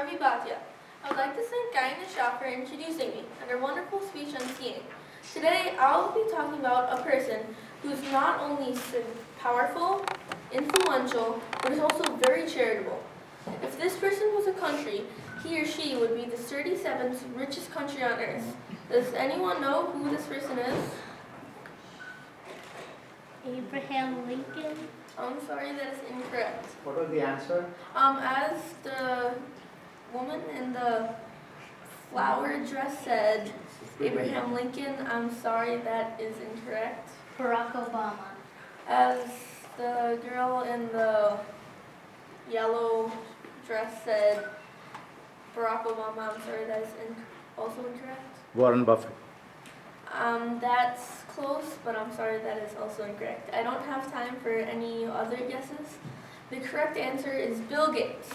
Ravi Bhatia. I would like to thank Guy and Shah for introducing me and her wonderful speech on skiing. Today, I'll be talking about a person who's not only powerful, influential, but is also very charitable. If this person was a country, he or she would be the 37th richest country on earth. Does anyone know who this person is? Abraham Lincoln. I'm sorry, that is incorrect. What was the answer? As the woman in the flower dress said, Abraham Lincoln, I'm sorry, that is incorrect. Barack Obama. As the girl in the yellow dress said, Barack Obama, I'm sorry, that is also incorrect. Warren Buffett. That's close, but I'm sorry, that is also incorrect. I don't have time for any other guesses. The correct answer is Bill Gates.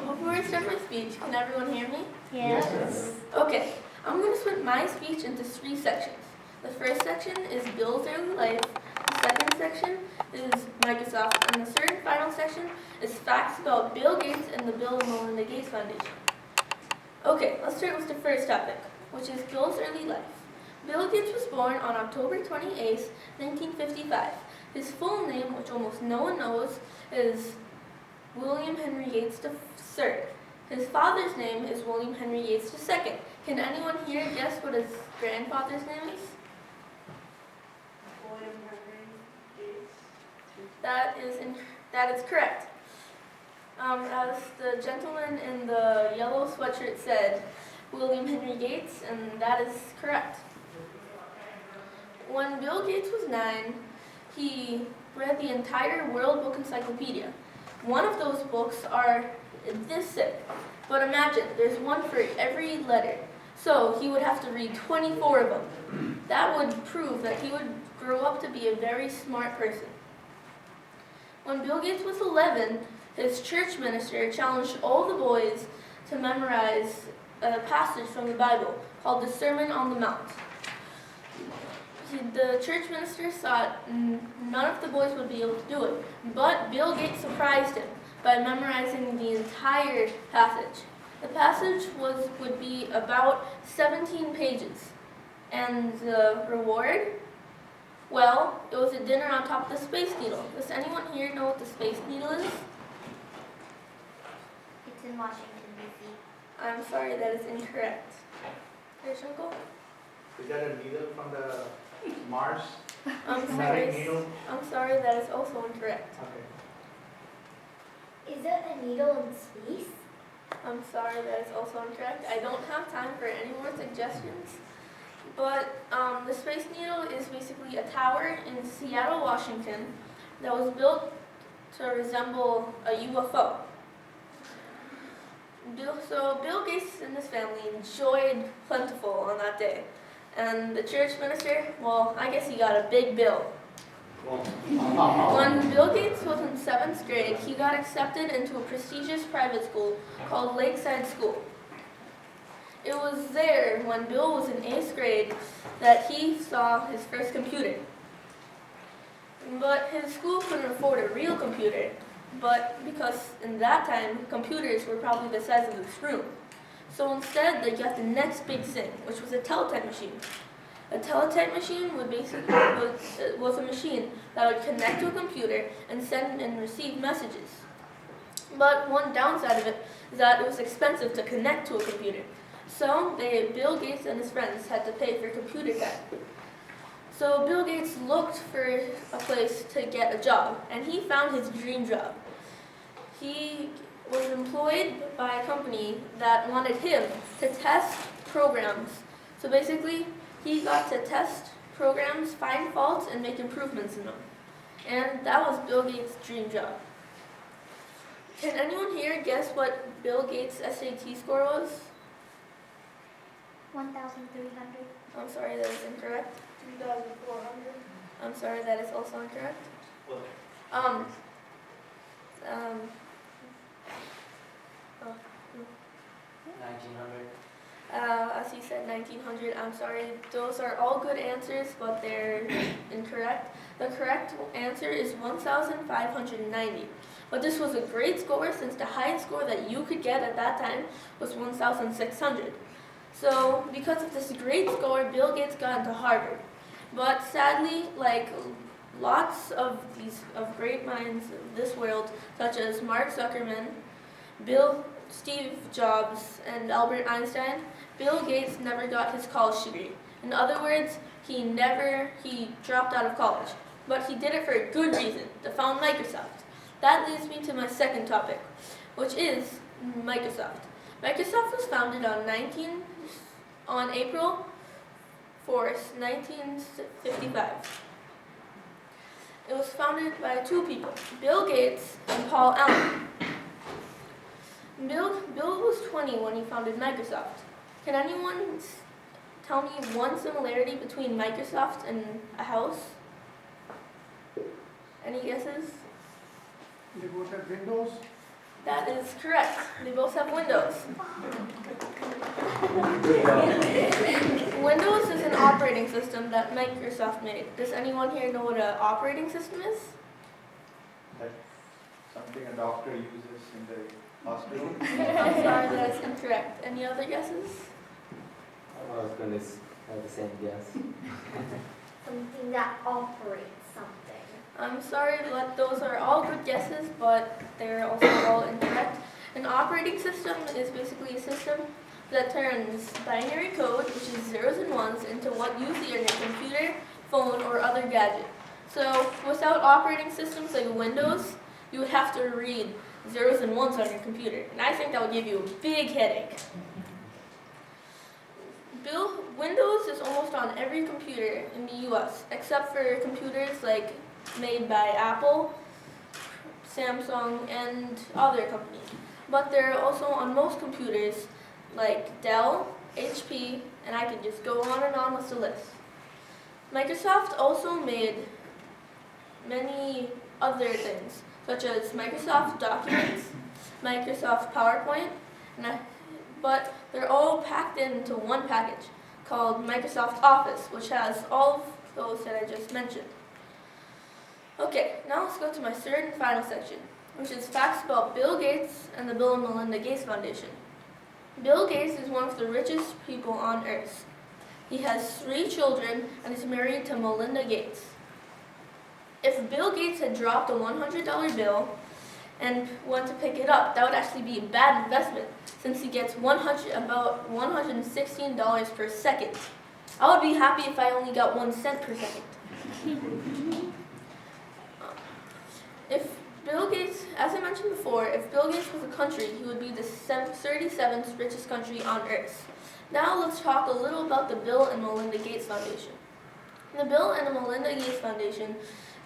Before I start my speech, can everyone hear me? Yes. Okay, I'm going to split my speech into 3 sections. The first section is Bill's early life, the second section is Microsoft, and the third and final section is facts about Bill Gates and the Bill and Melinda Gates Foundation. Okay, let's start with the first topic, which is Bill's early life. Bill Gates was born on October 28, 1955. His full name, which almost no one knows, is William Henry Yates III. His father's name is William Henry Yates II. Can anyone here guess what his grandfather's name is? William Henry Gates. That is correct. As the gentleman in the yellow sweatshirt said, William Henry Gates, and that is correct. When Bill Gates was 9, he read the entire World Book Encyclopedia. One of those books are this thick, but imagine there's one for every letter. So he would have to read 24 of them. That would prove that he would grow up to be a very smart person. When Bill Gates was 11, his church minister challenged all the boys to memorize a passage from the Bible called the Sermon on the Mount. The church minister thought none of the boys would be able to do it, but Bill Gates surprised him by memorizing the entire passage. The passage would be about 17 pages. And the reward? Well, it was a dinner on top of the Space Needle. Does anyone here know what the Space Needle is? It's in Washington, D.C. I'm sorry, that is incorrect. Here's Uncle. Is that a needle from the Mars? I'm Magnetic sorry. needle? I'm sorry, that is also incorrect. Okay. Is there a needle in space? I'm sorry, that is also incorrect. I don't have time for any more suggestions. But the Space Needle is basically a tower in Seattle, Washington that was built to resemble a UFO. So Bill Gates and his family enjoyed plentiful on that day. And the church minister, well, I guess he got a big bill. When Bill Gates was in 7th grade, he got accepted into a prestigious private school called Lakeside School. It was there, when Bill was in 8th grade, that he saw his first computer. But his school couldn't afford a real computer, but because in that time, computers were probably the size of this room. So instead, they got the next big thing, which was a teletype machine. A teletype machine would basically was a machine that would connect to a computer and send and receive messages. But one downside of it is that it was expensive to connect to a computer. So Bill Gates and his friends had to pay for computer time. So Bill Gates looked for a place to get a job, and he found his dream job. He was employed by a company that wanted him to test programs. So basically, he got to test programs, find faults, and make improvements in them. And that was Bill Gates' dream job. Can anyone here guess what Bill Gates' SAT score was? 1,300. I'm sorry, that is incorrect. 2,400. I'm sorry, that is also incorrect. What? Oh, 1900. As he said, 1900. I'm sorry. Those are all good answers, but they're incorrect. The correct answer is 1,590. But this was a great score since the highest score that you could get at that time was 1,600. So because of this great score, Bill Gates got into Harvard. But sadly, like lots of great minds of this world, such as Mark Zuckerman, Steve Jobs, and Albert Einstein, Bill Gates never got his college degree. In other words, he dropped out of college. But he did it for a good reason, to found Microsoft. That leads me to my second topic, which is Microsoft. Microsoft was founded on April 4th, 1955. It was founded by two people, Bill Gates and Paul Allen. Bill was 20 when he founded Microsoft. Can anyone tell me one similarity between Microsoft and a house? Any guesses? They both have windows. That is correct. They both have windows. Windows is an operating system that Microsoft made. Does anyone here know what an operating system is? That's something a doctor uses in the hospital. I'm sorry, that's incorrect. Any other guesses? I was going to have the same guess. Something that operates something. I'm sorry, but those are all good guesses, but they're also all incorrect. An operating system is basically a system that turns binary code, which is zeros and ones, into what you see on your computer, phone, or other gadget. So without operating systems like Windows, you would have to read zeros and ones on your computer, and I think that would give you a big headache. Windows is almost on every computer in the US, except for computers like made by Apple, Samsung, and other companies. But they're also on most computers like Dell, HP, and I could just go on and on with the list. Microsoft also made many other things, such as Microsoft Documents, Microsoft PowerPoint, but they're all packed into one package called Microsoft Office, which has all of those that I just mentioned. Okay, now let's go to my third and final section, which is facts about Bill Gates and the Bill and Melinda Gates Foundation. Bill Gates is one of the richest people on earth. He has 3 children and is married to Melinda Gates. If Bill Gates had dropped a $100 bill and went to pick it up, that would actually be a bad investment since he gets about $116 per second. I would be happy if I only got 1 cent per second. If Bill Gates, as I mentioned before, if Bill Gates was a country, he would be the 37th richest country on earth. Now let's talk a little about the Bill and Melinda Gates Foundation. The Bill and Melinda Gates Foundation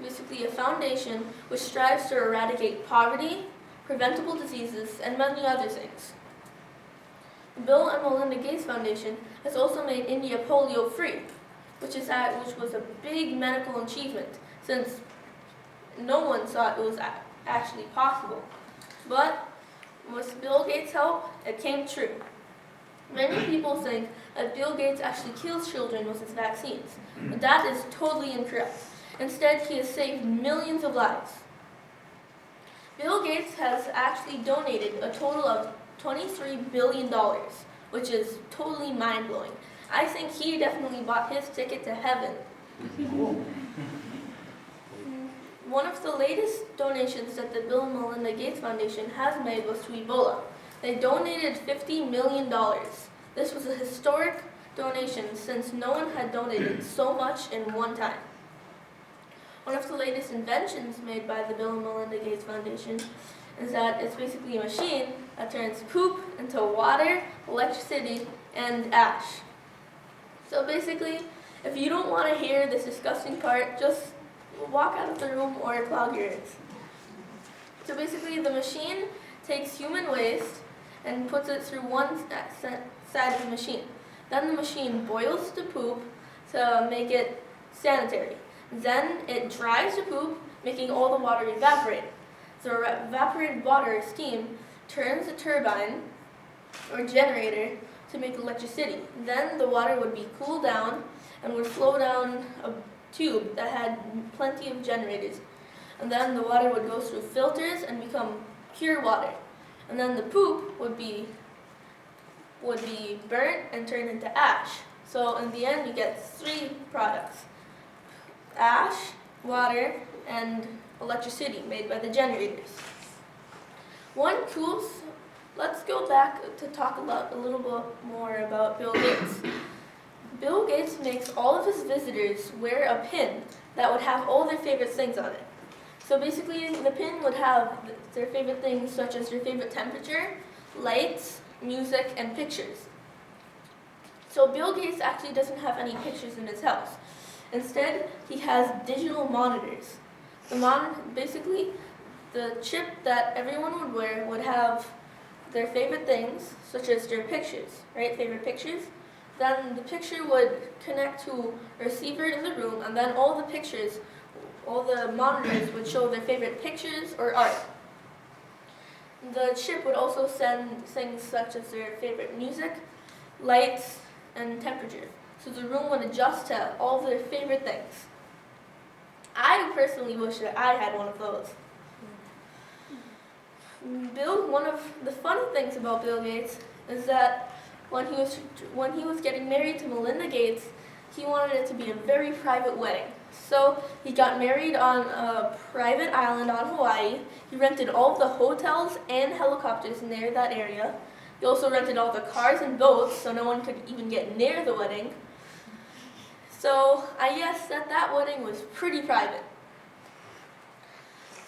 is basically a foundation which strives to eradicate poverty, preventable diseases, and many other things. The Bill and Melinda Gates Foundation has also made India polio free, which was a big medical achievement since no one thought it was actually possible. But with Bill Gates' help, it came true. Many people think that Bill Gates actually kills children with his vaccines, but that is totally incorrect. Instead, he has saved millions of lives. Bill Gates has actually donated a total of $23 billion, which is totally mind-blowing. I think he definitely bought his ticket to heaven. One of the latest donations that the Bill and Melinda Gates Foundation has made was to Ebola. They donated $50 million. This was a historic donation since no one had donated so much in one time. One of the latest inventions made by the Bill and Melinda Gates Foundation is that it's basically a machine that turns poop into water, electricity, and ash. So basically, if you don't want to hear this disgusting part, just walk out of the room or clog your ears. So basically, the machine takes human waste and puts it through one side of the machine. Then the machine boils the poop to make it sanitary. Then it dries the poop, making all the water evaporate. The evaporated water or steam turns the turbine or generator to make electricity. Then the water would be cooled down and would flow down a tube that had plenty of generators. and then the water would go through filters and become pure water. And then the poop would be burnt and turned into ash. So in the end, you get 3 products: ash, water, and electricity made by the generators. Let's go back to talk a little bit more about Bill Gates. Bill Gates makes all of his visitors wear a pin that would have all their favorite things on it. So basically, the pin would have their favorite things such as their favorite temperature, lights, music, and pictures. So Bill Gates actually doesn't have any pictures in his house. Instead, he has digital monitors. Basically, the chip that everyone would wear would have their favorite things, such as their pictures, right? Favorite pictures. Then the picture would connect to a receiver in the room, and then all the monitors would show their favorite pictures or art. The chip would also send things such as their favorite music, lights, and temperature. So the room would adjust to all of their favorite things. I personally wish that I had one of those. One of the funny things about Bill Gates is that when he was getting married to Melinda Gates, he wanted it to be a very private wedding. So he got married on a private island on Hawaii. He rented all of the hotels and helicopters near that area. He also rented all the cars and boats so no one could even get near the wedding. So I guess that wedding was pretty private.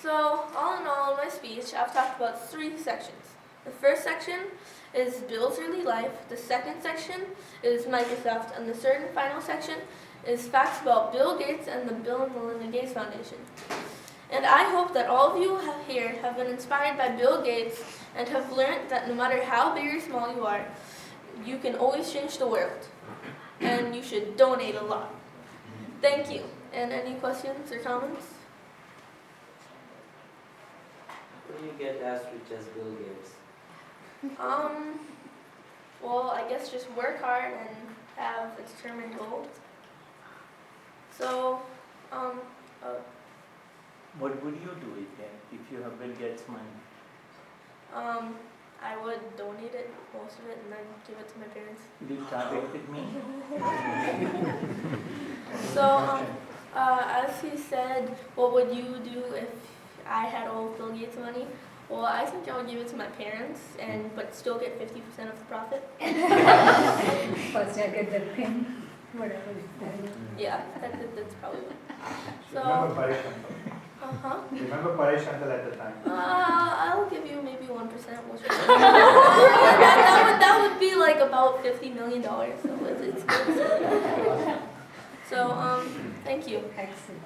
So all in all, in my speech, I've talked about 3 sections. The first section is Bill's early life. The second section is Microsoft. And the third and final section is facts about Bill Gates and the Bill and Melinda Gates Foundation. And I hope that all of you here have been inspired by Bill Gates and have learned that no matter how big or small you are, you can always change the world. And you should donate a lot. Thank you. And any questions or comments? How do you get as rich as Bill Gates? Well, I guess just work hard and have a determined goal. So, What would you do it then if you have Bill Gates' money? I would donate it, most of it, and then give it to my parents. Will you target with me? So, as he said, what would you do if I had all of Bill Gates' money? Well, I think I would give it to my parents, but still get 50% of the profit. First I get the pin, whatever is there. Yeah, that's probably one. Remember So, Paresh Uncle? huh? Remember Paresh Uncle at the time? I'll give you maybe 1%. Which that would be like about $50 million. So it's good. So thank you. Excellent.